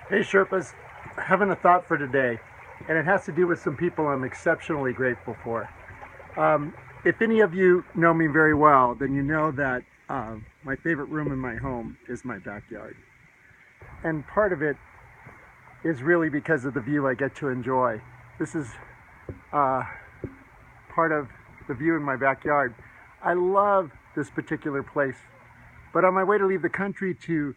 Hey Sherpas, having a thought for today, and it has to do with some people I'm exceptionally grateful for. Um, if any of you know me very well, then you know that my favorite room in my home is my backyard. And part of it is really because of the view I get to enjoy. This is uh, part of the view in my backyard. I love this particular place, but on my way to leave the country to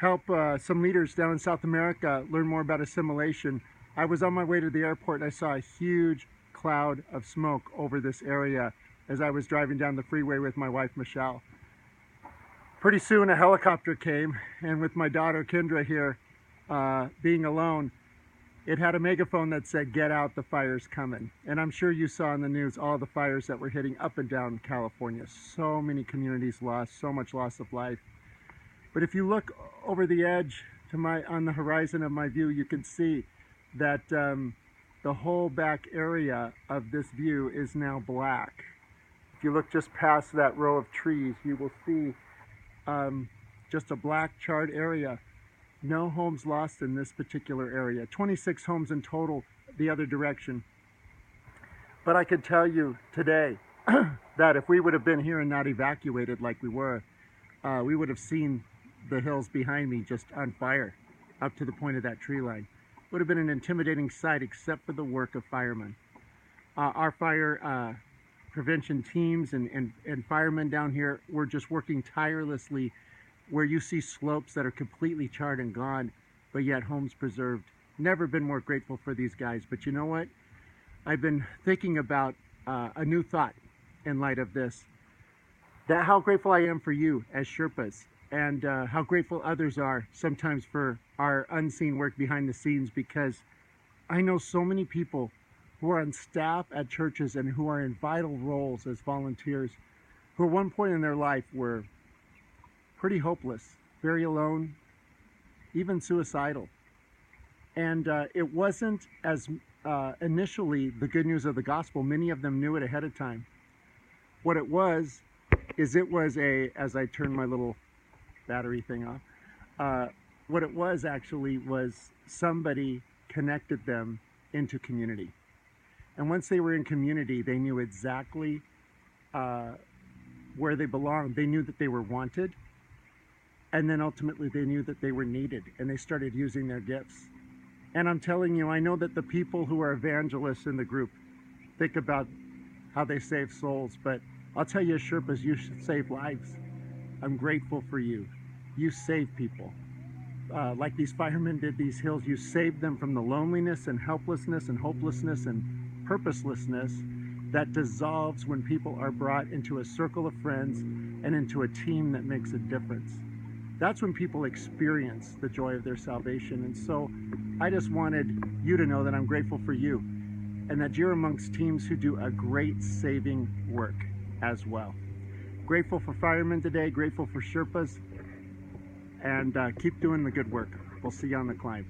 help some leaders down in South America learn more about assimilation, I was on my way to the airport and I saw a huge cloud of smoke over this area as I was driving down the freeway with my wife Michelle. Pretty soon a helicopter came, and with my daughter Kendra here being alone, it had a megaphone that said, "Get out, the fire's coming." And I'm sure you saw in the news all the fires that were hitting up and down California. So many communities lost, so much loss of life. But if you look over the edge to on the horizon of my view, you can see that the whole back area of this view is now black. If you look just past that row of trees, you will see just a black charred area. No homes lost in this particular area. 26 homes in total the other direction. But I could tell you today that if we would have been here and not evacuated like we were, we would have seen the hills behind me just on fire up to the point of that tree line. Would have been an intimidating sight except for the work of firemen. Our fire prevention teams and firemen down here were just working tirelessly, where you see slopes that are completely charred and gone, but yet homes preserved. Never been more grateful for these guys. But you know what? I've been thinking about a new thought in light of this. That how grateful I am for you as Sherpas, and how grateful others are sometimes for our unseen work behind the scenes, because I know so many people who are on staff at churches and who are in vital roles as volunteers, who at one point in their life were pretty hopeless, very alone, even suicidal. And it wasn't as initially the good news of the gospel. Many of them knew it ahead of time. What it was is as I turn my little battery thing off, what it was actually was somebody connected them into community. And once they were in community, they knew exactly where they belonged. They knew that they were wanted. And then ultimately they knew that they were needed, and they started using their gifts. And I'm telling you, I know that the people who are evangelists in the group think about how they save souls, but I'll tell you as Sherpas, you should save lives. I'm grateful for you. You save people. Like these firemen did these hills, you saved them from the loneliness and helplessness and hopelessness and purposelessness that dissolves when people are brought into a circle of friends and into a team that makes a difference. That's when people experience the joy of their salvation. And so I just wanted you to know that I'm grateful for you, and that you're amongst teams who do a great saving work as well. Grateful for firemen today, grateful for Sherpas, and keep doing the good work. We'll see you on the climb.